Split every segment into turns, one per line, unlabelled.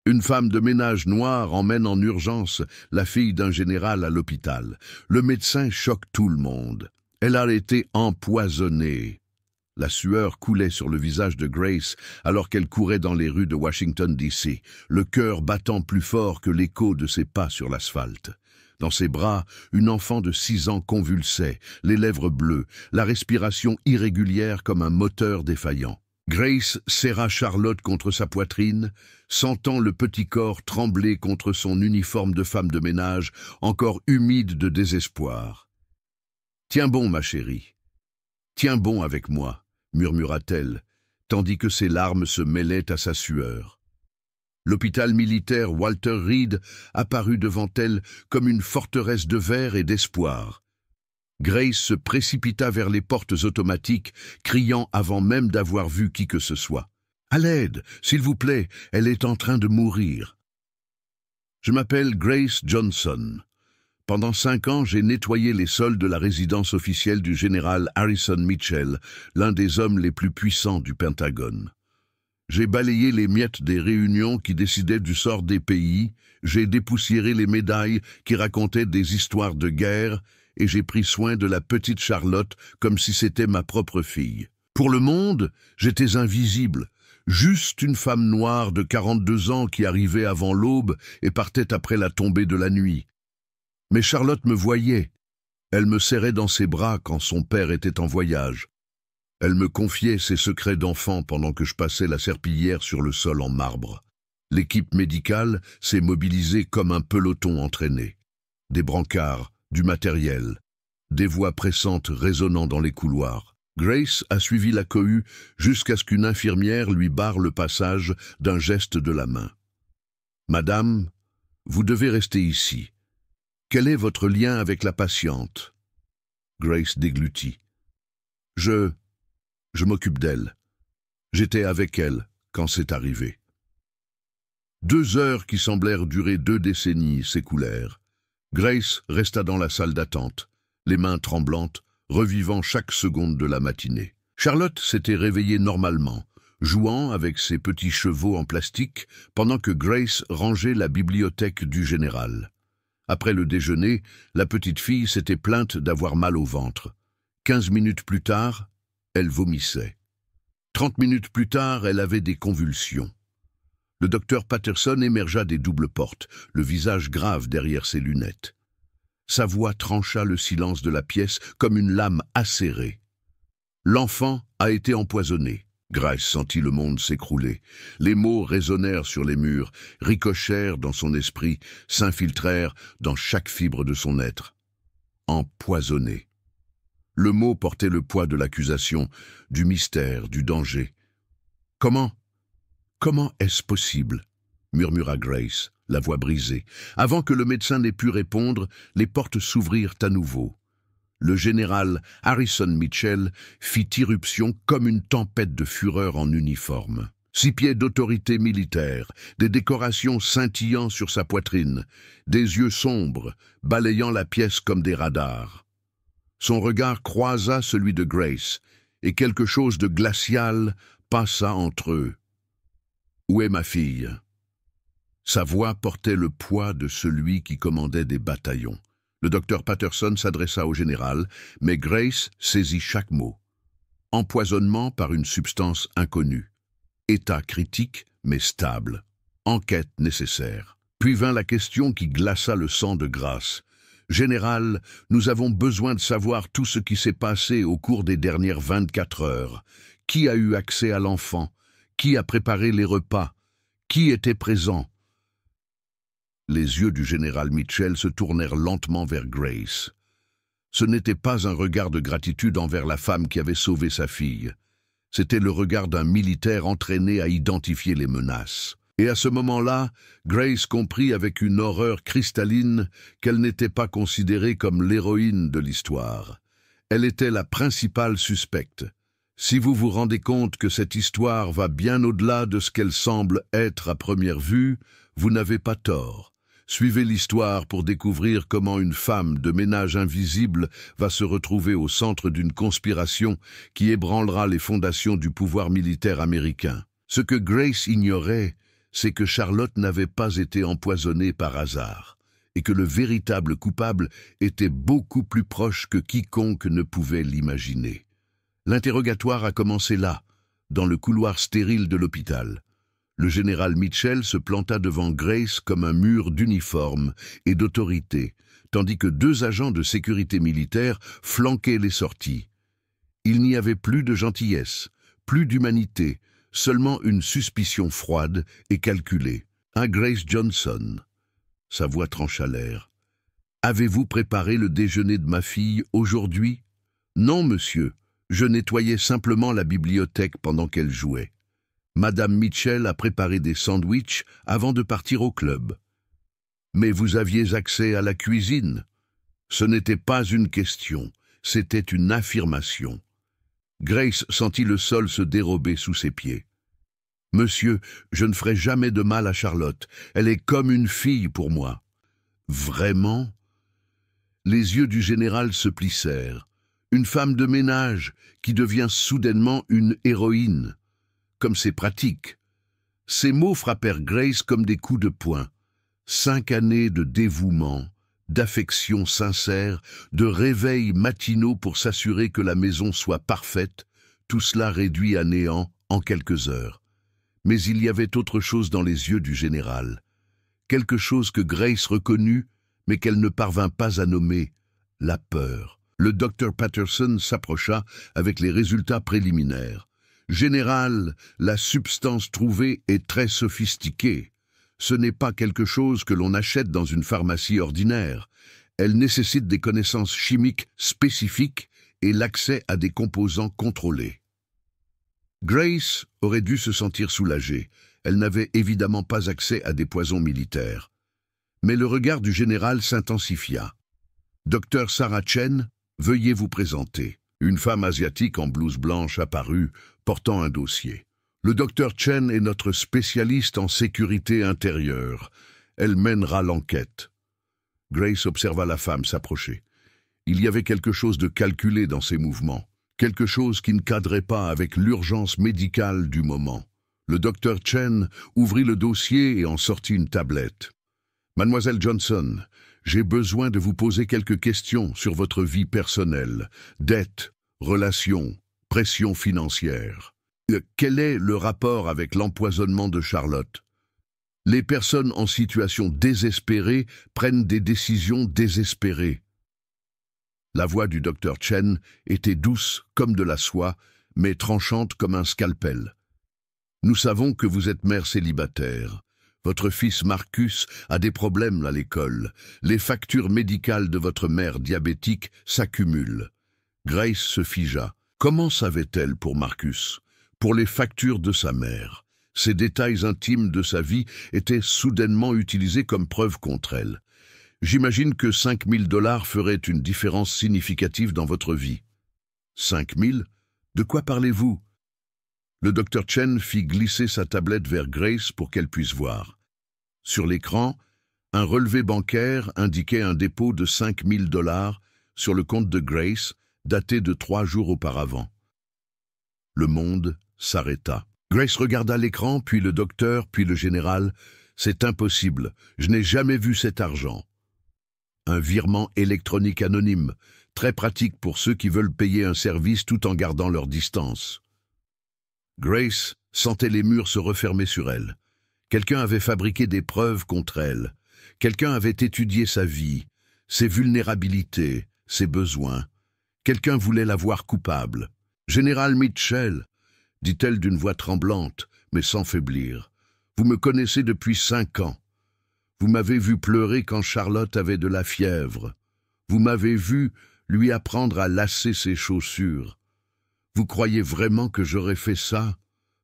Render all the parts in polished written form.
Une femme de ménage noire emmène en urgence la fille d'un général à l'hôpital. Le médecin choque tout le monde. Elle a été empoisonnée. La sueur coulait sur le visage de Grace alors qu'elle courait dans les rues de Washington, D.C., le cœur battant plus fort que l'écho de ses pas sur l'asphalte. Dans ses bras, une enfant de 6 ans convulsait, les lèvres bleues, la respiration irrégulière comme un moteur défaillant. Grace serra Charlotte contre sa poitrine, sentant le petit corps trembler contre son uniforme de femme de ménage, encore humide de désespoir. « Tiens bon, ma chérie. Tiens bon avec moi, » murmura-t-elle, tandis que ses larmes se mêlaient à sa sueur. L'hôpital militaire Walter Reed apparut devant elle comme une forteresse de verre et d'espoir. Grace se précipita vers les portes automatiques, criant avant même d'avoir vu qui que ce soit. « À l'aide, s'il vous plaît, elle est en train de mourir. » Je m'appelle Grace Johnson. Pendant 5 ans, j'ai nettoyé les sols de la résidence officielle du général Harrison Mitchell, l'un des hommes les plus puissants du Pentagone. J'ai balayé les miettes des réunions qui décidaient du sort des pays, j'ai dépoussiéré les médailles qui racontaient des histoires de guerre, et j'ai pris soin de la petite Charlotte comme si c'était ma propre fille. Pour le monde, j'étais invisible, juste une femme noire de 42 ans qui arrivait avant l'aube et partait après la tombée de la nuit. Mais Charlotte me voyait. Elle me serrait dans ses bras quand son père était en voyage. Elle me confiait ses secrets d'enfant pendant que je passais la serpillière sur le sol en marbre. L'équipe médicale s'est mobilisée comme un peloton entraîné. Des brancards, du matériel, des voix pressantes résonnant dans les couloirs. Grace a suivi la cohue jusqu'à ce qu'une infirmière lui barre le passage d'un geste de la main. « Madame, vous devez rester ici. Quel est votre lien avec la patiente ?» Grace déglutit. « Je m'occupe d'elle. J'étais avec elle quand c'est arrivé. » 2 heures qui semblèrent durer 2 décennies s'écoulèrent. Grace resta dans la salle d'attente, les mains tremblantes, revivant chaque seconde de la matinée. Charlotte s'était réveillée normalement, jouant avec ses petits chevaux en plastique, pendant que Grace rangeait la bibliothèque du général. Après le déjeuner, la petite fille s'était plainte d'avoir mal au ventre. 15 minutes plus tard, elle vomissait. 30 minutes plus tard, elle avait des convulsions. Le docteur Patterson émergea des doubles portes, le visage grave derrière ses lunettes. Sa voix trancha le silence de la pièce comme une lame acérée. L'enfant a été empoisonné. Grace sentit le monde s'écrouler. Les mots résonnèrent sur les murs, ricochèrent dans son esprit, s'infiltrèrent dans chaque fibre de son être. Empoisonné. Le mot portait le poids de l'accusation, du mystère, du danger. « Comment est-ce possible ?» murmura Grace, la voix brisée. Avant que le médecin n'ait pu répondre, les portes s'ouvrirent à nouveau. Le général Harrison Mitchell fit irruption comme une tempête de fureur en uniforme. 6 pieds d'autorité militaire, des décorations scintillant sur sa poitrine, des yeux sombres, balayant la pièce comme des radars. Son regard croisa celui de Grace, et quelque chose de glacial passa entre eux. « Où est ma fille ?» Sa voix portait le poids de celui qui commandait des bataillons. Le docteur Patterson s'adressa au général, mais Grace saisit chaque mot. Empoisonnement par une substance inconnue. État critique, mais stable. Enquête nécessaire. Puis vint la question qui glaça le sang de Grace. « Général, nous avons besoin de savoir tout ce qui s'est passé au cours des dernières 24 heures. Qui a eu accès à l'enfant? Qui a préparé les repas? Qui était présent ?» Les yeux du général Mitchell se tournèrent lentement vers Grace. Ce n'était pas un regard de gratitude envers la femme qui avait sauvé sa fille. C'était le regard d'un militaire entraîné à identifier les menaces. Et à ce moment-là, Grace comprit avec une horreur cristalline qu'elle n'était pas considérée comme l'héroïne de l'histoire. Elle était la principale suspecte. Si vous vous rendez compte que cette histoire va bien au-delà de ce qu'elle semble être à première vue, vous n'avez pas tort. Suivez l'histoire pour découvrir comment une femme de ménage invisible va se retrouver au centre d'une conspiration qui ébranlera les fondations du pouvoir militaire américain. Ce que Grace ignorait, c'est que Charlotte n'avait pas été empoisonnée par hasard, et que le véritable coupable était beaucoup plus proche que quiconque ne pouvait l'imaginer. L'interrogatoire a commencé là, dans le couloir stérile de l'hôpital. Le général Mitchell se planta devant Grace comme un mur d'uniforme et d'autorité, tandis que 2 agents de sécurité militaire flanquaient les sorties. Il n'y avait plus de gentillesse, plus d'humanité, seulement une suspicion froide et calculée. « À Grace Johnson !» Sa voix trancha l'air. « Avez-vous préparé le déjeuner de ma fille aujourd'hui ?»« Non, monsieur. Je nettoyais simplement la bibliothèque pendant qu'elle jouait. Madame Mitchell a préparé des sandwichs avant de partir au club. »« Mais vous aviez accès à la cuisine ?» Ce n'était pas une question, c'était une affirmation. Grace sentit le sol se dérober sous ses pieds. « Monsieur, je ne ferai jamais de mal à Charlotte. Elle est comme une fille pour moi. »« Vraiment ?» Les yeux du général se plissèrent. Une femme de ménage qui devient soudainement une héroïne. Comme c'est pratique. Ces mots frappèrent Grace comme des coups de poing. 5 années de dévouement, d'affection sincère, de réveils matinaux pour s'assurer que la maison soit parfaite, tout cela réduit à néant en quelques heures. Mais il y avait autre chose dans les yeux du général. Quelque chose que Grace reconnut, mais qu'elle ne parvint pas à nommer, la peur. Le docteur Patterson s'approcha avec les résultats préliminaires. « Général, la substance trouvée est très sophistiquée. Ce n'est pas quelque chose que l'on achète dans une pharmacie ordinaire. Elle nécessite des connaissances chimiques spécifiques et l'accès à des composants contrôlés. » Grace aurait dû se sentir soulagée. Elle n'avait évidemment pas accès à des poisons militaires. Mais le regard du général s'intensifia. « Docteur Sarah Chen, veuillez vous présenter. » Une femme asiatique en blouse blanche apparut, portant un dossier. « Le docteur Chen est notre spécialiste en sécurité intérieure. Elle mènera l'enquête. » Grace observa la femme s'approcher. Il y avait quelque chose de calculé dans ses mouvements, quelque chose qui ne cadrait pas avec l'urgence médicale du moment. Le docteur Chen ouvrit le dossier et en sortit une tablette. « Mademoiselle Johnson, j'ai besoin de vous poser quelques questions sur votre vie personnelle, dettes, relations, pression financière. Quel est le rapport avec l'empoisonnement de Charlotte? Les personnes en situation désespérée prennent des décisions désespérées. » La voix du docteur Chen était douce comme de la soie, mais tranchante comme un scalpel. « Nous savons que vous êtes mère célibataire. Votre fils Marcus a des problèmes à l'école. Les factures médicales de votre mère diabétique s'accumulent. » Grace se figea. Comment savait-elle pour Marcus? Pour les factures de sa mère. Ces détails intimes de sa vie étaient soudainement utilisés comme preuve contre elle. « J'imagine que 5 000 $ feraient une différence significative dans votre vie. »« 5 000 ? De quoi parlez-vous » Le docteur Chen fit glisser sa tablette vers Grace pour qu'elle puisse voir. Sur l'écran, un relevé bancaire indiquait un dépôt de 5 000 $ sur le compte de Grace, daté de 3 jours auparavant. Le monde s'arrêta. Grace regarda l'écran, puis le docteur, puis le général. « C'est impossible, je n'ai jamais vu cet argent. » Un virement électronique anonyme, très pratique pour ceux qui veulent payer un service tout en gardant leur distance. Grace sentait les murs se refermer sur elle. Quelqu'un avait fabriqué des preuves contre elle. Quelqu'un avait étudié sa vie, ses vulnérabilités, ses besoins. Quelqu'un voulait la voir coupable. « Général Mitchell !» dit-elle d'une voix tremblante, mais sans faiblir. « Vous me connaissez depuis 5 ans. Vous m'avez vu pleurer quand Charlotte avait de la fièvre. Vous m'avez vu lui apprendre à lasser ses chaussures. Vous croyez vraiment que j'aurais fait ça ?»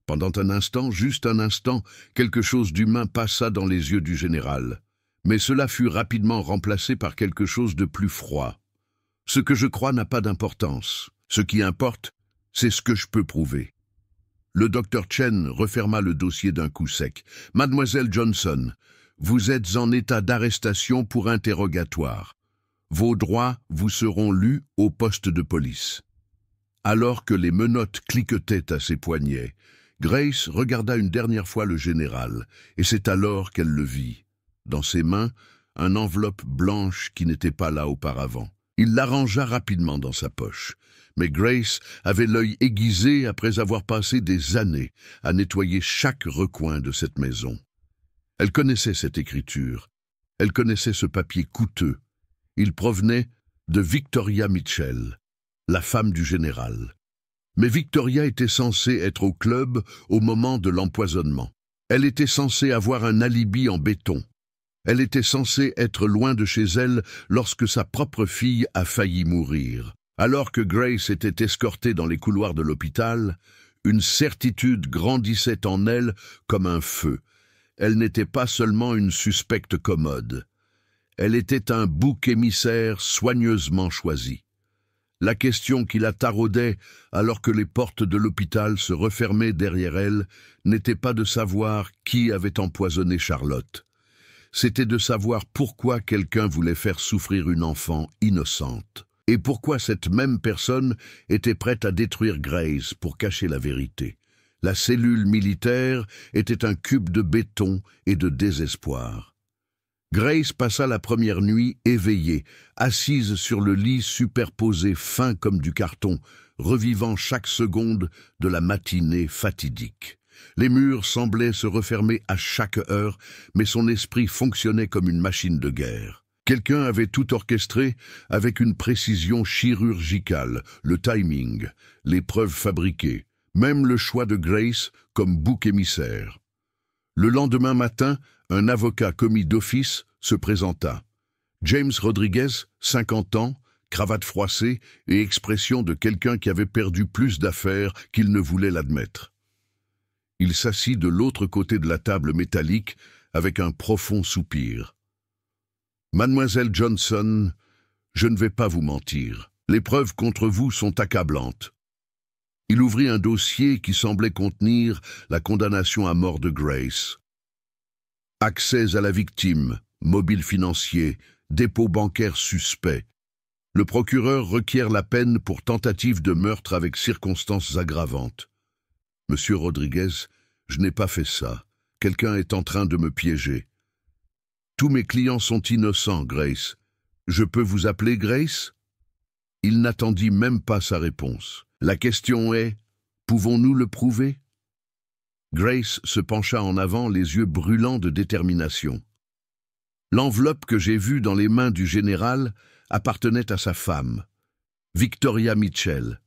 Pendant un instant, juste un instant, quelque chose d'humain passa dans les yeux du général. Mais cela fut rapidement remplacé par quelque chose de plus froid. « Ce que je crois n'a pas d'importance. Ce qui importe, c'est ce que je peux prouver. » Le docteur Chen referma le dossier d'un coup sec. « Mademoiselle Johnson, vous êtes en état d'arrestation pour interrogatoire. Vos droits vous seront lus au poste de police. » Alors que les menottes cliquetaient à ses poignets, Grace regarda une dernière fois le général, et c'est alors qu'elle le vit. Dans ses mains, une enveloppe blanche qui n'était pas là auparavant. Il l'arrangea rapidement dans sa poche. Mais Grace avait l'œil aiguisé après avoir passé des années à nettoyer chaque recoin de cette maison. Elle connaissait cette écriture. Elle connaissait ce papier coûteux. Il provenait de Victoria Mitchell, la femme du général. Mais Victoria était censée être au club au moment de l'empoisonnement. Elle était censée avoir un alibi en béton. Elle était censée être loin de chez elle lorsque sa propre fille a failli mourir. Alors que Grace était escortée dans les couloirs de l'hôpital, une certitude grandissait en elle comme un feu. Elle n'était pas seulement une suspecte commode. Elle était un bouc émissaire soigneusement choisi. La question qui la taraudait alors que les portes de l'hôpital se refermaient derrière elle n'était pas de savoir qui avait empoisonné Charlotte. C'était de savoir pourquoi quelqu'un voulait faire souffrir une enfant innocente. Et pourquoi cette même personne était prête à détruire Grace pour cacher la vérité. La cellule militaire était un cube de béton et de désespoir. Grace passa la première nuit éveillée, assise sur le lit superposé fin comme du carton, revivant chaque seconde de la matinée fatidique. Les murs semblaient se refermer à chaque heure, mais son esprit fonctionnait comme une machine de guerre. Quelqu'un avait tout orchestré avec une précision chirurgicale, le timing, les preuves fabriquées, même le choix de Grace comme bouc émissaire. Le lendemain matin, un avocat commis d'office se présenta. James Rodriguez, 50 ans, cravate froissée et expression de quelqu'un qui avait perdu plus d'affaires qu'il ne voulait l'admettre. Il s'assit de l'autre côté de la table métallique avec un profond soupir. « Mademoiselle Johnson, je ne vais pas vous mentir. Les preuves contre vous sont accablantes. » Il ouvrit un dossier qui semblait contenir la condamnation à mort de Grace. Accès à la victime, mobile financier, dépôt bancaire suspect. Le procureur requiert la peine pour tentative de meurtre avec circonstances aggravantes. Monsieur Rodriguez, je n'ai pas fait ça. Quelqu'un est en train de me piéger. Tous mes clients sont innocents, Grace. Je peux vous appeler Grace? Il n'attendit même pas sa réponse. La question est, pouvons-nous le prouver? Grace se pencha en avant, les yeux brûlants de détermination. L'enveloppe que j'ai vue dans les mains du général appartenait à sa femme, Victoria Mitchell.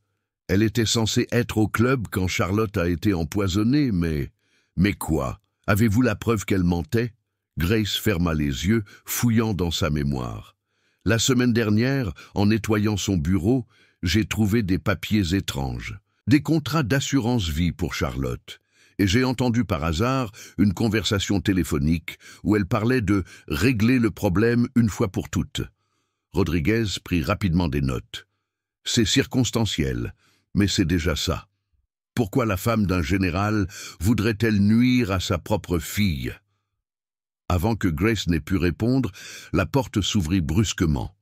Elle était censée être au club quand Charlotte a été empoisonnée, mais... Mais quoi? Avez-vous la preuve qu'elle mentait? Grace ferma les yeux, fouillant dans sa mémoire. La semaine dernière, en nettoyant son bureau, j'ai trouvé des papiers étranges, des contrats d'assurance-vie pour Charlotte, et j'ai entendu par hasard une conversation téléphonique où elle parlait de « régler le problème une fois pour toutes ». Rodriguez prit rapidement des notes. C'est circonstanciel, mais c'est déjà ça. Pourquoi la femme d'un général voudrait-elle nuire à sa propre fille? Avant que Grace n'ait pu répondre, la porte s'ouvrit brusquement.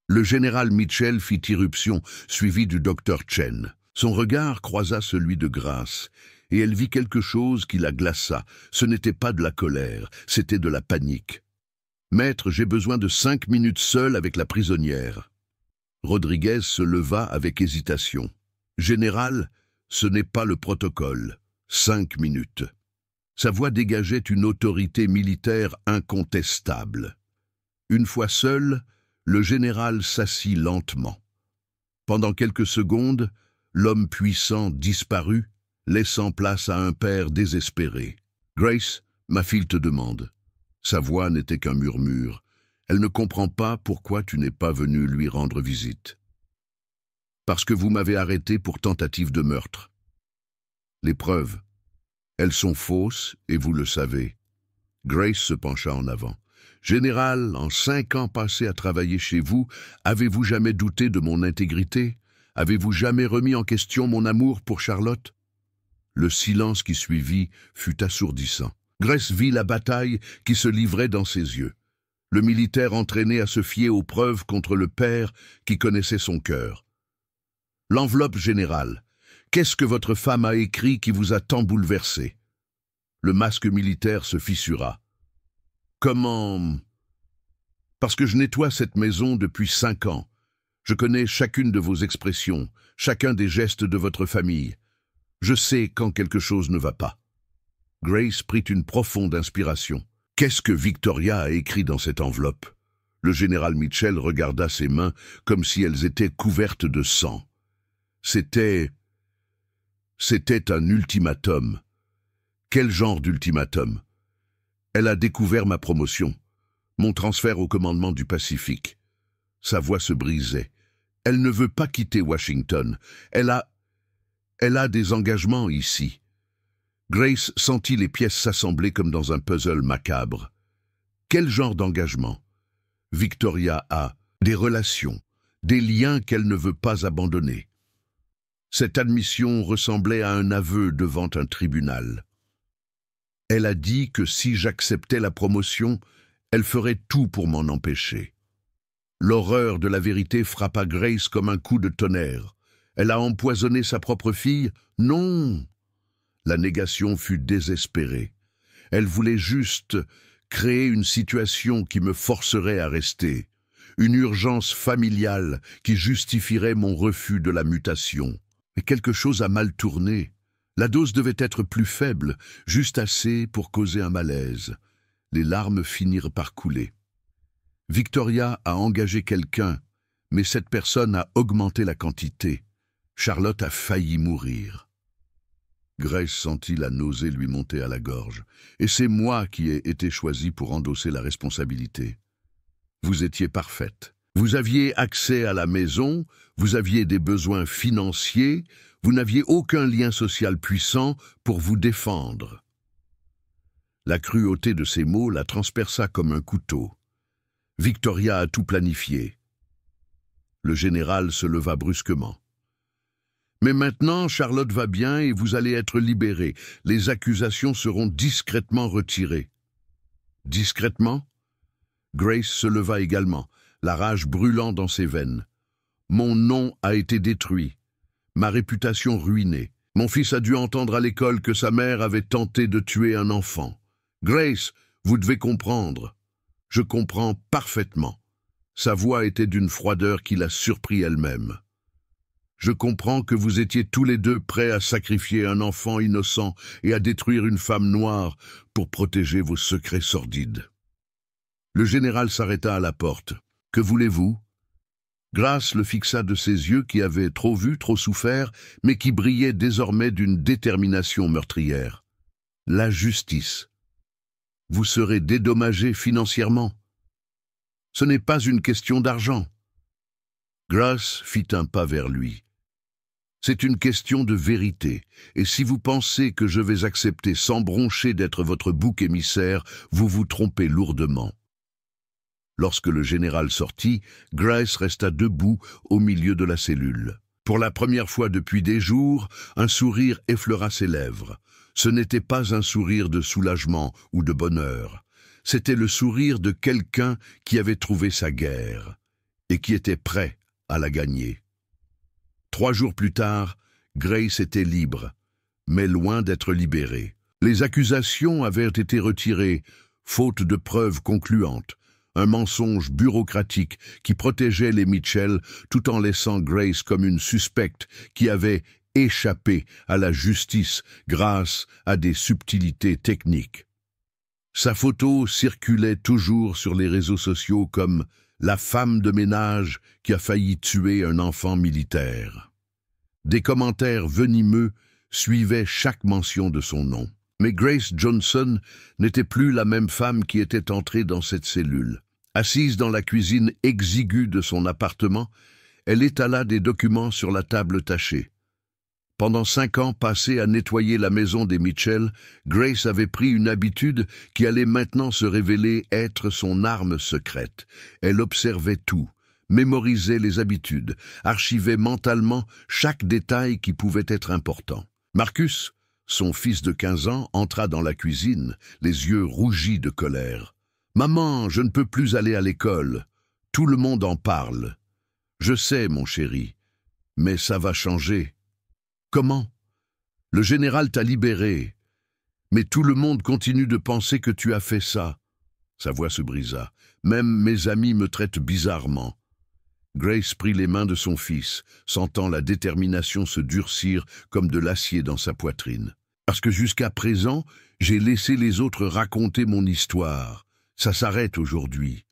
Le général Mitchell fit irruption, suivi du docteur Chen. Son regard croisa celui de Grace, et elle vit quelque chose qui la glaça. Ce n'était pas de la colère, c'était de la panique. « Maître, j'ai besoin de 5 minutes seul avec la prisonnière. » Rodriguez se leva avec hésitation. « Général, ce n'est pas le protocole. 5 minutes. » Sa voix dégageait une autorité militaire incontestable. Une fois seul, le général s'assit lentement. Pendant quelques secondes, l'homme puissant disparut, laissant place à un père désespéré. « Grace, ma fille te demande. » Sa voix n'était qu'un murmure. Elle ne comprend pas pourquoi tu n'es pas venu lui rendre visite. « Parce que vous m'avez arrêté pour tentative de meurtre. » Les preuves. Elles sont fausses et vous le savez. Grace se pencha en avant. « Général, en 5 ans passés à travailler chez vous, avez-vous jamais douté de mon intégrité? Avez-vous jamais remis en question mon amour pour Charlotte ?» Le silence qui suivit fut assourdissant. Grace vit la bataille qui se livrait dans ses yeux. Le militaire entraîné à se fier aux preuves contre le père qui connaissait son cœur. L'enveloppe générale. Qu'est-ce que votre femme a écrit qui vous a tant bouleversé? Le masque militaire se fissura. Comment? Parce que je nettoie cette maison depuis 5 ans. Je connais chacune de vos expressions, chacun des gestes de votre famille. Je sais quand quelque chose ne va pas. Grace prit une profonde inspiration. Qu'est-ce que Victoria a écrit dans cette enveloppe? Le général Mitchell regarda ses mains comme si elles étaient couvertes de sang. C'était un ultimatum. Quel genre d'ultimatum? Elle a découvert ma promotion, mon transfert au commandement du Pacifique. Sa voix se brisait. Elle ne veut pas quitter Washington. Elle a des engagements ici. Grace sentit les pièces s'assembler comme dans un puzzle macabre. Quel genre d'engagement? Victoria a des relations, des liens qu'elle ne veut pas abandonner. Cette admission ressemblait à un aveu devant un tribunal. Elle a dit que si j'acceptais la promotion, elle ferait tout pour m'en empêcher. L'horreur de la vérité frappa Grace comme un coup de tonnerre. Elle a empoisonné sa propre fille? Non! La négation fut désespérée. Elle voulait juste créer une situation qui me forcerait à rester, une urgence familiale qui justifierait mon refus de la mutation. Mais quelque chose a mal tourné. La dose devait être plus faible, juste assez pour causer un malaise. Les larmes finirent par couler. Victoria a engagé quelqu'un, mais cette personne a augmenté la quantité. Charlotte a failli mourir. Grace sentit la nausée lui monter à la gorge. Et c'est moi qui ai été choisi pour endosser la responsabilité. Vous étiez parfaite. Vous aviez accès à la maison, vous aviez des besoins financiers, vous n'aviez aucun lien social puissant pour vous défendre. La cruauté de ces mots la transperça comme un couteau. Victoria a tout planifié. Le général se leva brusquement. Mais maintenant, Charlotte va bien et vous allez être libérée. Les accusations seront discrètement retirées. Discrètement? Grace se leva également, la rage brûlant dans ses veines. Mon nom a été détruit, ma réputation ruinée. Mon fils a dû entendre à l'école que sa mère avait tenté de tuer un enfant. Grace, vous devez comprendre. Je comprends parfaitement. Sa voix était d'une froideur qui l'a surpris elle-même. Je comprends que vous étiez tous les deux prêts à sacrifier un enfant innocent et à détruire une femme noire pour protéger vos secrets sordides. Le général s'arrêta à la porte. Que voulez-vous? Grace le fixa de ses yeux qui avaient trop vu, trop souffert, mais qui brillaient désormais d'une détermination meurtrière. La justice. Vous serez dédommagé financièrement. Ce n'est pas une question d'argent. Grace fit un pas vers lui. C'est une question de vérité, et si vous pensez que je vais accepter sans broncher d'être votre bouc émissaire, vous vous trompez lourdement. Lorsque le général sortit, Grace resta debout au milieu de la cellule. Pour la première fois depuis des jours, un sourire effleura ses lèvres. Ce n'était pas un sourire de soulagement ou de bonheur. C'était le sourire de quelqu'un qui avait trouvé sa guerre et qui était prêt à la gagner. 3 jours plus tard, Grace était libre, mais loin d'être libérée. Les accusations avaient été retirées, faute de preuves concluantes. Un mensonge bureaucratique qui protégeait les Mitchell tout en laissant Grace comme une suspecte qui avait échappé à la justice grâce à des subtilités techniques. Sa photo circulait toujours sur les réseaux sociaux comme la femme de ménage qui a failli tuer un enfant militaire. Des commentaires venimeux suivaient chaque mention de son nom. Mais Grace Johnson n'était plus la même femme qui était entrée dans cette cellule. Assise dans la cuisine exiguë de son appartement, elle étala des documents sur la table tachée. Pendant 5 ans passés à nettoyer la maison des Mitchell, Grace avait pris une habitude qui allait maintenant se révéler être son arme secrète. Elle observait tout, mémorisait les habitudes, archivait mentalement chaque détail qui pouvait être important. Marcus, son fils de 15 ans, entra dans la cuisine, les yeux rougis de colère. « Maman, je ne peux plus aller à l'école. Tout le monde en parle. Je sais, mon chéri, mais ça va changer. » Comment? Le général t'a libéré. Mais tout le monde continue de penser que tu as fait ça. Sa voix se brisa. Même mes amis me traitent bizarrement. Grace prit les mains de son fils, sentant la détermination se durcir comme de l'acier dans sa poitrine. Parce que jusqu'à présent, j'ai laissé les autres raconter mon histoire. Ça s'arrête aujourd'hui.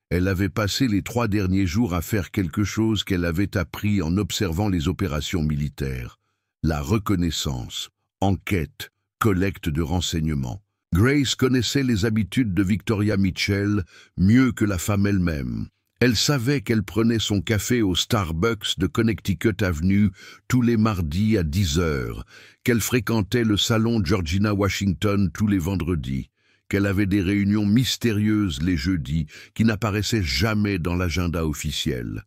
Elle avait passé les 3 derniers jours à faire quelque chose qu'elle avait appris en observant les opérations militaires. La reconnaissance, enquête, collecte de renseignements. Grace connaissait les habitudes de Victoria Mitchell mieux que la femme elle-même. Elle savait qu'elle prenait son café au Starbucks de Connecticut Avenue tous les mardis à 10 heures, qu'elle fréquentait le salon Georgina Washington tous les vendredis, qu'elle avait des réunions mystérieuses les jeudis qui n'apparaissaient jamais dans l'agenda officiel.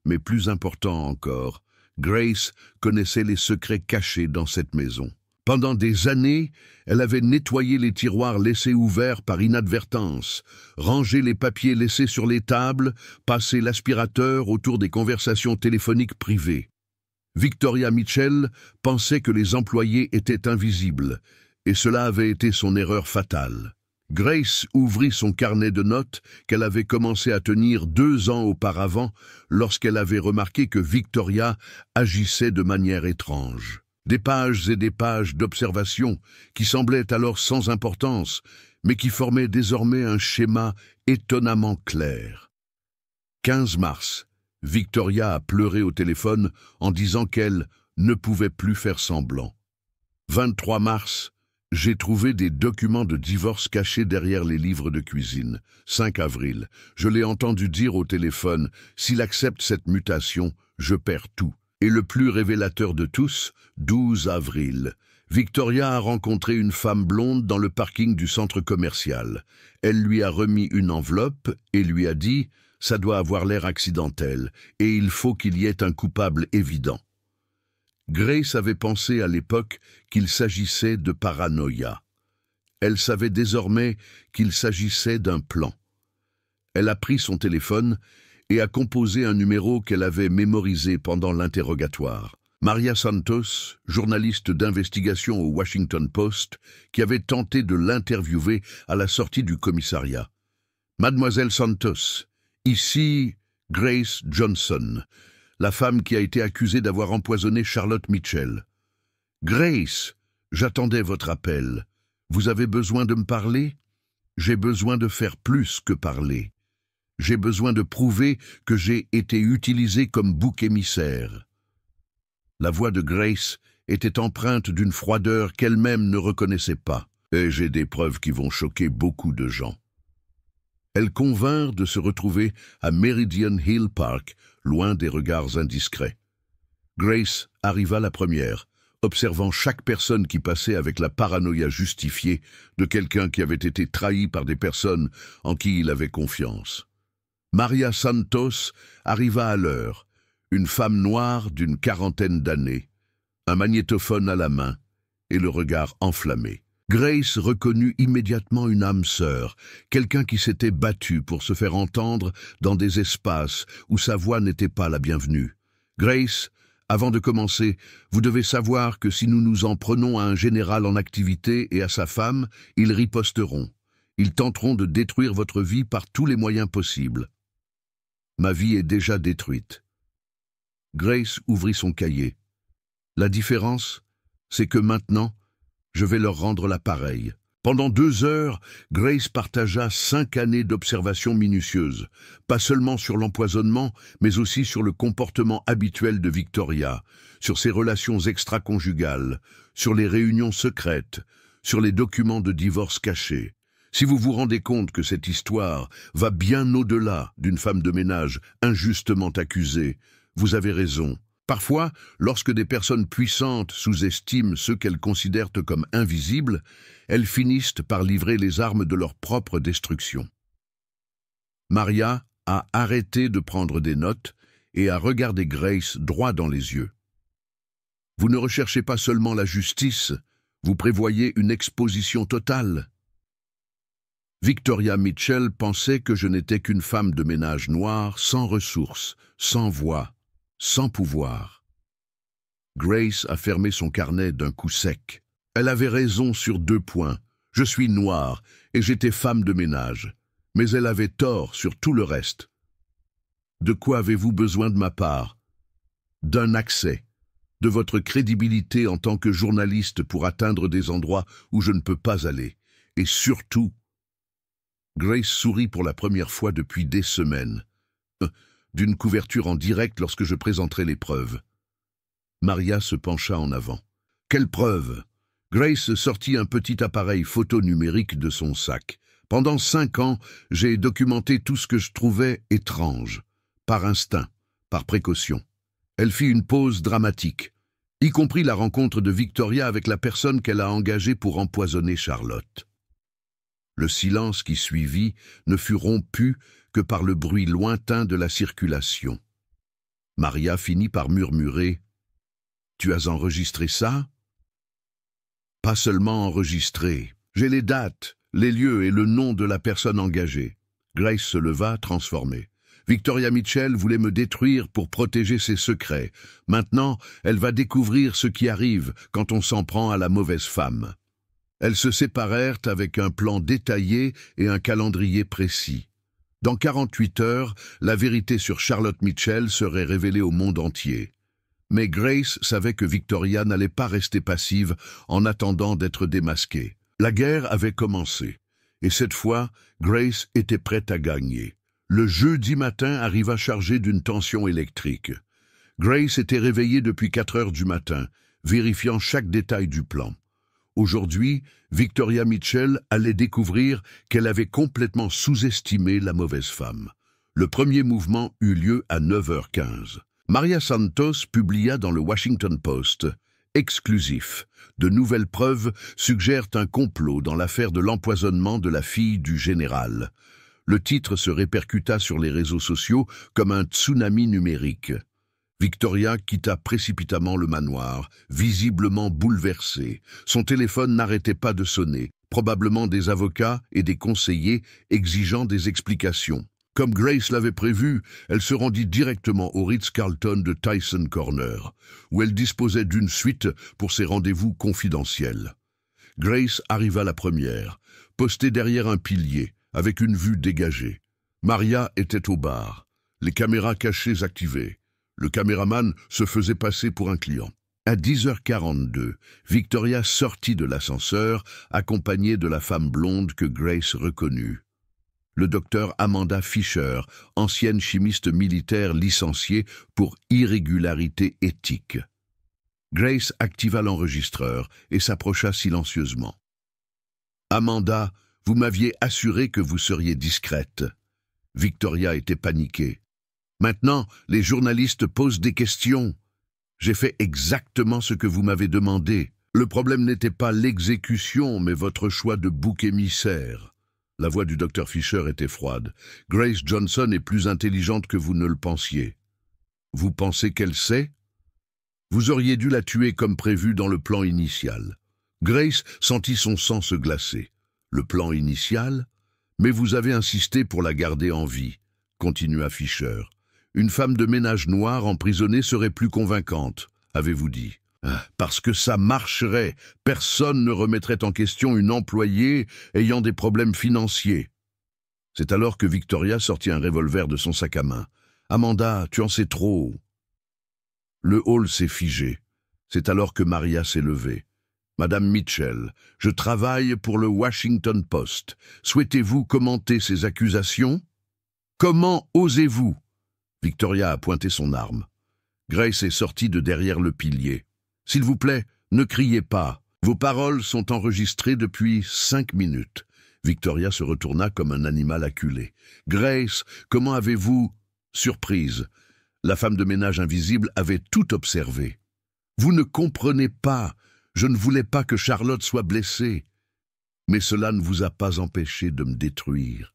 Mais plus important encore, Grace connaissait les secrets cachés dans cette maison. Pendant des années, elle avait nettoyé les tiroirs laissés ouverts par inadvertance, rangé les papiers laissés sur les tables, passé l'aspirateur autour des conversations téléphoniques privées. Victoria Mitchell pensait que les employés étaient invisibles, et cela avait été son erreur fatale. Grace ouvrit son carnet de notes qu'elle avait commencé à tenir 2 ans auparavant lorsqu'elle avait remarqué que Victoria agissait de manière étrange. Des pages et des pages d'observations qui semblaient alors sans importance, mais qui formaient désormais un schéma étonnamment clair. 15 mars, Victoria a pleuré au téléphone en disant qu'elle ne pouvait plus faire semblant. 23 mars, j'ai trouvé des documents de divorce cachés derrière les livres de cuisine. 5 avril, je l'ai entendu dire au téléphone, s'il accepte cette mutation, je perds tout. Et le plus révélateur de tous, 12 avril, Victoria a rencontré une femme blonde dans le parking du centre commercial. Elle lui a remis une enveloppe et lui a dit « ça doit avoir l'air accidentel et il faut qu'il y ait un coupable évident ». Grace avait pensé à l'époque qu'il s'agissait de paranoïa. Elle savait désormais qu'il s'agissait d'un plan. Elle a pris son téléphone et a composé un numéro qu'elle avait mémorisé pendant l'interrogatoire. Maria Santos, journaliste d'investigation au Washington Post, qui avait tenté de l'interviewer à la sortie du commissariat. « Mademoiselle Santos, ici Grace Johnson, la femme qui a été accusée d'avoir empoisonné Charlotte Mitchell. Grace, j'attendais votre appel. Vous avez besoin de me parler? J'ai besoin de faire plus que parler. J'ai besoin de prouver que j'ai été utilisé comme bouc émissaire. » La voix de Grace était empreinte d'une froideur qu'elle-même ne reconnaissait pas. « Et j'ai des preuves qui vont choquer beaucoup de gens. » Elles convinrent de se retrouver à Meridian Hill Park, loin des regards indiscrets. Grace arriva la première, observant chaque personne qui passait avec la paranoïa justifiée de quelqu'un qui avait été trahi par des personnes en qui il avait confiance. Maria Santos arriva à l'heure, une femme noire d'une 40aine d'années, un magnétophone à la main et le regard enflammé. Grace reconnut immédiatement une âme sœur, quelqu'un qui s'était battu pour se faire entendre dans des espaces où sa voix n'était pas la bienvenue. « Grace, avant de commencer, vous devez savoir que si nous nous en prenons à un général en activité et à sa femme, ils riposteront. Ils tenteront de détruire votre vie par tous les moyens possibles. Ma vie est déjà détruite. » Grace ouvrit son cahier. « La différence, c'est que maintenant, je vais leur rendre l'appareil. » Pendant 2 heures, Grace partagea 5 années d'observations minutieuses, pas seulement sur l'empoisonnement, mais aussi sur le comportement habituel de Victoria, sur ses relations extra-conjugales, sur les réunions secrètes, sur les documents de divorce cachés. Si vous vous rendez compte que cette histoire va bien au-delà d'une femme de ménage injustement accusée, vous avez raison. Parfois, lorsque des personnes puissantes sous-estiment ceux qu'elles considèrent comme invisibles, elles finissent par livrer les armes de leur propre destruction. Maria a arrêté de prendre des notes et a regardé Grace droit dans les yeux. « Vous ne recherchez pas seulement la justice, vous prévoyez une exposition totale. » Victoria Mitchell pensait que je n'étais qu'une femme de ménage noire, sans ressources, sans voix, sans pouvoir. Grace a fermé son carnet d'un coup sec. Elle avait raison sur 2 points. Je suis noire et j'étais femme de ménage. Mais elle avait tort sur tout le reste. De quoi avez-vous besoin de ma part? D'un accès, de votre crédibilité en tant que journaliste pour atteindre des endroits où je ne peux pas aller. Et surtout, Grace sourit pour la première fois depuis des semaines. D'une couverture en direct lorsque je présenterai les preuves. Maria se pencha en avant. Quelle preuve? Grace sortit un petit appareil photo numérique de son sac. Pendant 5 ans, j'ai documenté tout ce que je trouvais étrange, par instinct, par précaution. Elle fit une pause dramatique, y compris la rencontre de Victoria avec la personne qu'elle a engagée pour empoisonner Charlotte. Le silence qui suivit ne fut rompu que par le bruit lointain de la circulation. Maria finit par murmurer « Tu as enregistré ça ?» « Pas seulement enregistré. J'ai les dates, les lieux et le nom de la personne engagée. » Grace se leva, transformée. Victoria Mitchell voulait me détruire pour protéger ses secrets. Maintenant, elle va découvrir ce qui arrive quand on s'en prend à la mauvaise femme. Elles se séparèrent avec un plan détaillé et un calendrier précis. Dans 48 heures, la vérité sur Charlotte Mitchell serait révélée au monde entier. Mais Grace savait que Victoria n'allait pas rester passive en attendant d'être démasquée. La guerre avait commencé, et cette fois, Grace était prête à gagner. Le jeudi matin arriva chargé d'une tension électrique. Grace était réveillée depuis 4 heures du matin, vérifiant chaque détail du plan. Aujourd'hui, Victoria Mitchell allait découvrir qu'elle avait complètement sous-estimé la mauvaise femme. Le premier mouvement eut lieu à 9h15. Maria Santos publia dans le Washington Post « Exclusif. De nouvelles preuves suggèrent un complot dans l'affaire de l'empoisonnement de la fille du général. » Le titre se répercuta sur les réseaux sociaux comme un tsunami numérique. Victoria quitta précipitamment le manoir, visiblement bouleversée. Son téléphone n'arrêtait pas de sonner, probablement des avocats et des conseillers exigeant des explications. Comme Grace l'avait prévu, elle se rendit directement au Ritz-Carlton de Tyson Corner, où elle disposait d'une suite pour ses rendez-vous confidentiels. Grace arriva la première, postée derrière un pilier, avec une vue dégagée. Maria était au bar, les caméras cachées activées. Le caméraman se faisait passer pour un client. À 10h42, Victoria sortit de l'ascenseur, accompagnée de la femme blonde que Grace reconnut. Le docteur Amanda Fisher, ancienne chimiste militaire licenciée pour irrégularité éthique. Grace activa l'enregistreur et s'approcha silencieusement. « Amanda, vous m'aviez assuré que vous seriez discrète. » Victoria était paniquée. « Maintenant, les journalistes posent des questions. J'ai fait exactement ce que vous m'avez demandé. Le problème n'était pas l'exécution, mais votre choix de bouc émissaire. » La voix du docteur Fisher était froide. « Grace Johnson est plus intelligente que vous ne le pensiez. Vous pensez qu'elle sait? Vous auriez dû la tuer comme prévu dans le plan initial. » Grace sentit son sang se glacer. « Le plan initial? Mais vous avez insisté pour la garder en vie, » continua Fisher. « Une femme de ménage noire emprisonnée serait plus convaincante, avez-vous dit. Parce que ça marcherait, personne ne remettrait en question une employée ayant des problèmes financiers. » C'est alors que Victoria sortit un revolver de son sac à main. « Amanda, tu en sais trop. » Le hall s'est figé. C'est alors que Maria s'est levée. « Madame Mitchell, je travaille pour le Washington Post. Souhaitez-vous commenter ces accusations? » « Comment osez-vous » Victoria a pointé son arme. Grace est sortie de derrière le pilier. « S'il vous plaît, ne criez pas. Vos paroles sont enregistrées depuis 5 minutes. » Victoria se retourna comme un animal acculé. « Grace, comment avez-vous... » Surprise. La femme de ménage invisible avait tout observé. « Vous ne comprenez pas. Je ne voulais pas que Charlotte soit blessée. Mais cela ne vous a pas empêché de me détruire. »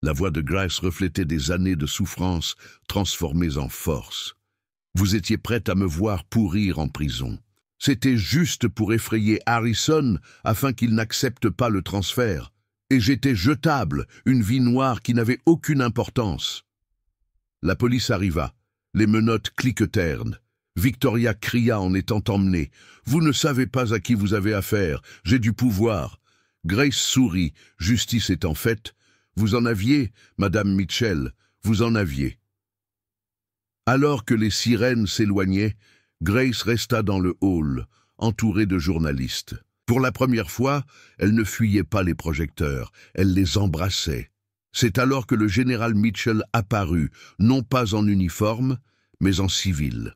La voix de Grace reflétait des années de souffrance transformées en force. « Vous étiez prête à me voir pourrir en prison. C'était juste pour effrayer Harrison afin qu'il n'accepte pas le transfert. Et j'étais jetable, une vie noire qui n'avait aucune importance. » La police arriva. Les menottes cliquetèrent. Victoria cria en étant emmenée. « Vous ne savez pas à qui vous avez affaire. J'ai du pouvoir. » Grace sourit. Justice étant faite. « Vous en aviez, Madame Mitchell, vous en aviez. » Alors que les sirènes s'éloignaient, Grace resta dans le hall, entourée de journalistes. Pour la première fois, elle ne fuyait pas les projecteurs, elle les embrassait. C'est alors que le général Mitchell apparut, non pas en uniforme, mais en civil.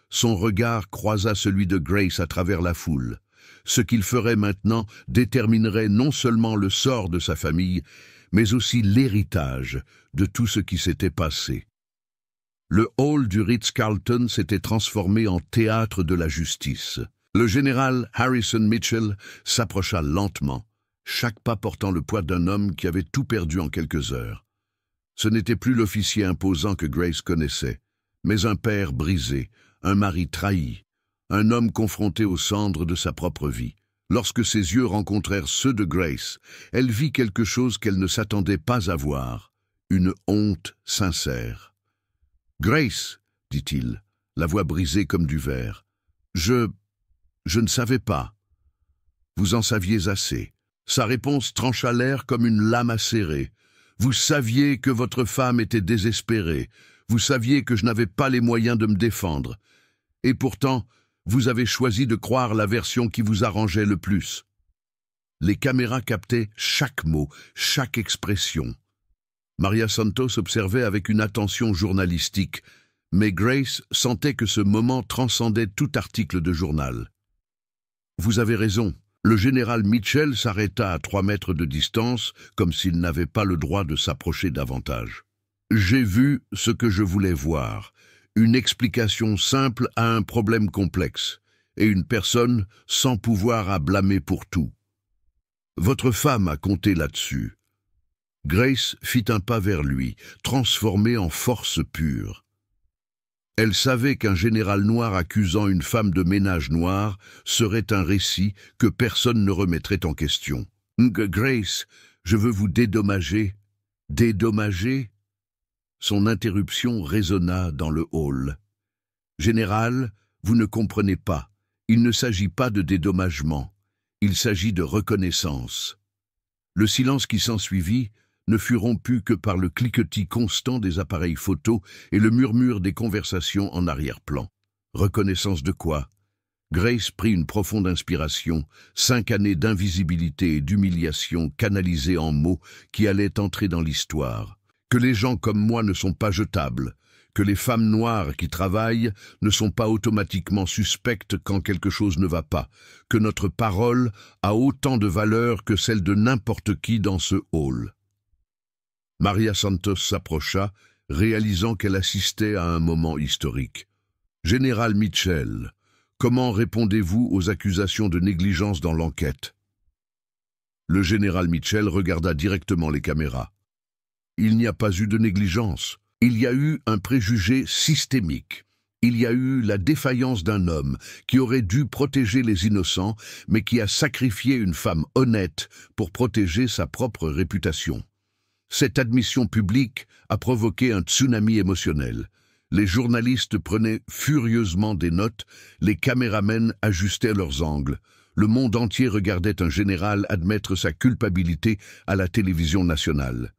Son regard croisa celui de Grace à travers la foule. Ce qu'il ferait maintenant déterminerait non seulement le sort de sa famille, mais aussi l'héritage de tout ce qui s'était passé. Le hall du Ritz-Carlton s'était transformé en théâtre de la justice. Le général Harrison Mitchell s'approcha lentement, chaque pas portant le poids d'un homme qui avait tout perdu en quelques heures. Ce n'était plus l'officier imposant que Grace connaissait, mais un père brisé, un mari trahi, un homme confronté aux cendres de sa propre vie. Lorsque ses yeux rencontrèrent ceux de Grace, elle vit quelque chose qu'elle ne s'attendait pas à voir, une honte sincère. « Grace, dit-il, la voix brisée comme du verre, je ne savais pas. Vous en saviez assez. » Sa réponse trancha l'air comme une lame acérée. « Vous saviez que votre femme était désespérée. Vous saviez que je n'avais pas les moyens de me défendre. Et pourtant, vous avez choisi de croire la version qui vous arrangeait le plus. » Les caméras captaient chaque mot, chaque expression. Maria Santos observait avec une attention journalistique, mais Grace sentait que ce moment transcendait tout article de journal. « Vous avez raison. » Le général Mitchell s'arrêta à 3 mètres de distance, comme s'il n'avait pas le droit de s'approcher davantage. « J'ai vu ce que je voulais voir, une explication simple à un problème complexe, et une personne sans pouvoir à blâmer pour tout. Votre femme a compté là-dessus. » Grace fit un pas vers lui, transformée en force pure. Elle savait qu'un général noir accusant une femme de ménage noir serait un récit que personne ne remettrait en question. « Grace, je veux vous dédommager. »« Dédommager ?» Son interruption résonna dans le hall. « Général, vous ne comprenez pas. Il ne s'agit pas de dédommagement. Il s'agit de reconnaissance. » Le silence qui s'ensuivit ne fut rompu que par le cliquetis constant des appareils photo et le murmure des conversations en arrière-plan. Reconnaissance de quoi? Grace prit une profonde inspiration, 5 années d'invisibilité et d'humiliation canalisées en mots qui allaient entrer dans l'histoire. Que les gens comme moi ne sont pas jetables, que les femmes noires qui travaillent ne sont pas automatiquement suspectes quand quelque chose ne va pas, que notre parole a autant de valeur que celle de n'importe qui dans ce hall. Maria Santos s'approcha, réalisant qu'elle assistait à un moment historique. « Général Mitchell, comment répondez-vous aux accusations de négligence dans l'enquête ?» Le général Mitchell regarda directement les caméras. « Il n'y a pas eu de négligence. Il y a eu un préjugé systémique. Il y a eu la défaillance d'un homme qui aurait dû protéger les innocents, mais qui a sacrifié une femme honnête pour protéger sa propre réputation. Cette admission publique a provoqué un tsunami émotionnel. Les journalistes prenaient furieusement des notes, les caméramens ajustaient leurs angles. Le monde entier regardait un général admettre sa culpabilité à la télévision nationale.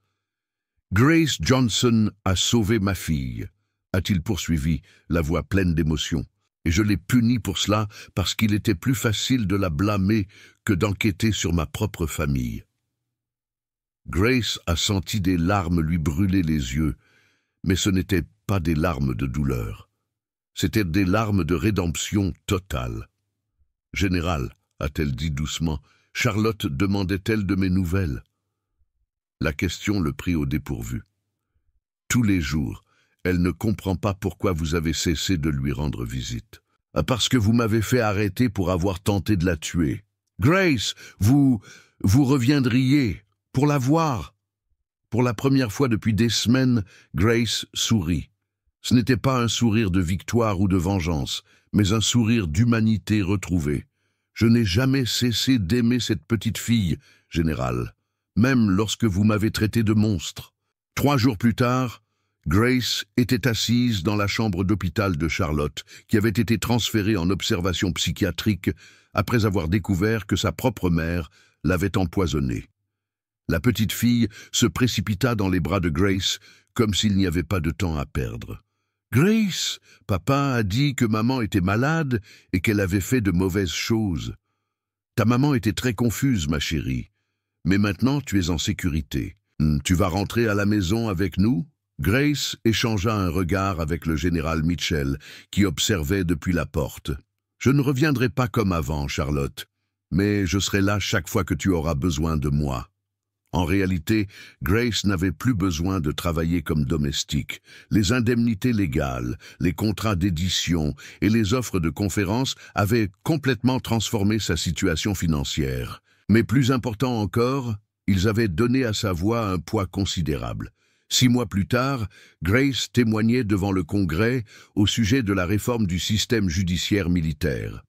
« Grace Johnson a sauvé ma fille », a-t-il poursuivi, la voix pleine d'émotion. « Et je l'ai punie pour cela parce qu'il était plus facile de la blâmer que d'enquêter sur ma propre famille. » Grace a senti des larmes lui brûler les yeux, mais ce n'étaient pas des larmes de douleur. C'étaient des larmes de rédemption totale. « Général, a-t-elle dit doucement, Charlotte demandait-elle de mes nouvelles ?» La question le prit au dépourvu. « Tous les jours, elle ne comprend pas pourquoi vous avez cessé de lui rendre visite. »« Parce que vous m'avez fait arrêter pour avoir tenté de la tuer. »« Grace, vous reviendriez pour la voir. » Pour la première fois depuis des semaines, Grace sourit. Ce n'était pas un sourire de victoire ou de vengeance, mais un sourire d'humanité retrouvée. « Je n'ai jamais cessé d'aimer cette petite fille, général, même lorsque vous m'avez traité de monstre. » 3 jours plus tard, Grace était assise dans la chambre d'hôpital de Charlotte, qui avait été transférée en observation psychiatrique après avoir découvert que sa propre mère l'avait empoisonnée. La petite fille se précipita dans les bras de Grace comme s'il n'y avait pas de temps à perdre. « Grace, papa a dit que maman était malade et qu'elle avait fait de mauvaises choses. Ta maman était très confuse, ma chérie. Mais maintenant, tu es en sécurité. Tu vas rentrer à la maison avec nous ?» Grace échangea un regard avec le général Mitchell, qui observait depuis la porte. « Je ne reviendrai pas comme avant, Charlotte, mais je serai là chaque fois que tu auras besoin de moi. » En réalité, Grace n'avait plus besoin de travailler comme domestique. Les indemnités légales, les contrats d'édition et les offres de conférences avaient complètement transformé sa situation financière. Mais plus important encore, ils avaient donné à sa voix un poids considérable. 6 mois plus tard, Grace témoignait devant le Congrès au sujet de la réforme du système judiciaire militaire.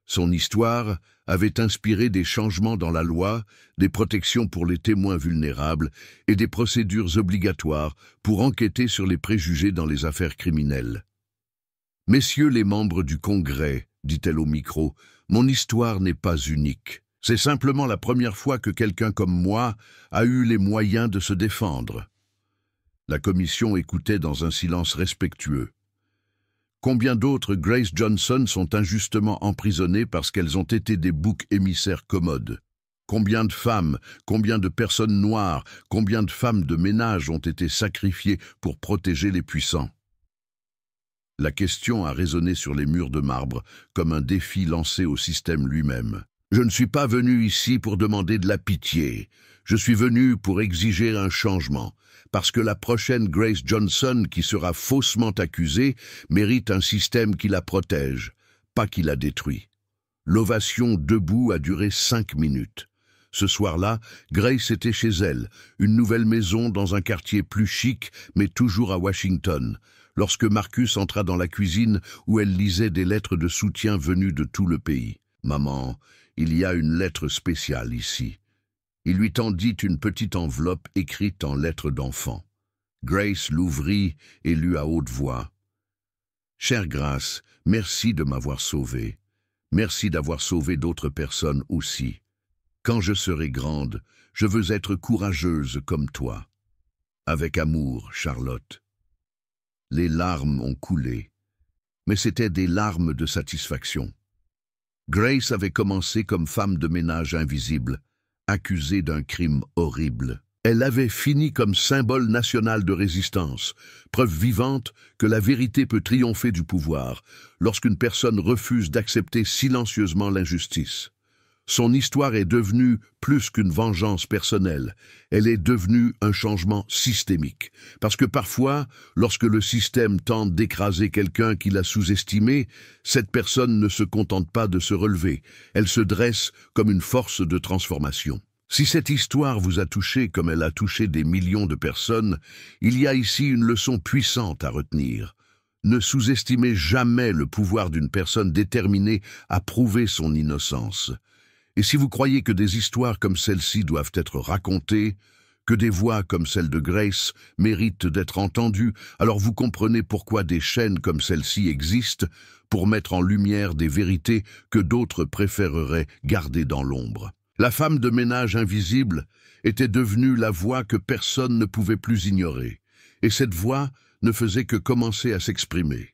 Son histoire avait inspiré des changements dans la loi, des protections pour les témoins vulnérables et des procédures obligatoires pour enquêter sur les préjugés dans les affaires criminelles. « Messieurs les membres du Congrès, dit-elle au micro, mon histoire n'est pas unique. C'est simplement la première fois que quelqu'un comme moi a eu les moyens de se défendre. » La commission écoutait dans un silence respectueux. Combien d'autres Grace Johnson sont injustement emprisonnées parce qu'elles ont été des boucs émissaires commodes? Combien de femmes, combien de personnes noires, combien de femmes de ménage ont été sacrifiées pour protéger les puissants? La question a résonné sur les murs de marbre, comme un défi lancé au système lui-même. Je ne suis pas venu ici pour demander de la pitié. Je suis venu pour exiger un changement, parce que la prochaine Grace Johnson qui sera faussement accusée mérite un système qui la protège, pas qui la détruit. L'ovation debout a duré 5 minutes. Ce soir-là, Grace était chez elle, une nouvelle maison dans un quartier plus chic, mais toujours à Washington, lorsque Marcus entra dans la cuisine où elle lisait des lettres de soutien venues de tout le pays. « Maman, il y a une lettre spéciale ici. » Il lui tendit une petite enveloppe écrite en lettres d'enfant. Grace l'ouvrit et lut à haute voix. « Chère Grace, merci de m'avoir sauvée. Merci d'avoir sauvé d'autres personnes aussi. Quand je serai grande, je veux être courageuse comme toi. Avec amour, Charlotte. » Les larmes ont coulé, mais c'étaient des larmes de satisfaction. Grace avait commencé comme femme de ménage invisible, accusée d'un crime horrible. Elle avait fini comme symbole national de résistance, preuve vivante que la vérité peut triompher du pouvoir lorsqu'une personne refuse d'accepter silencieusement l'injustice. Son histoire est devenue plus qu'une vengeance personnelle, elle est devenue un changement systémique. Parce que parfois, lorsque le système tente d'écraser quelqu'un qu'il a sous-estimé, cette personne ne se contente pas de se relever, elle se dresse comme une force de transformation. Si cette histoire vous a touché comme elle a touché des millions de personnes, il y a ici une leçon puissante à retenir. Ne sous-estimez jamais le pouvoir d'une personne déterminée à prouver son innocence. Et si vous croyez que des histoires comme celle-ci doivent être racontées, que des voix comme celle de Grace méritent d'être entendues, alors vous comprenez pourquoi des chaînes comme celle-ci existent pour mettre en lumière des vérités que d'autres préféreraient garder dans l'ombre. La femme de ménage invisible était devenue la voix que personne ne pouvait plus ignorer, et cette voix ne faisait que commencer à s'exprimer.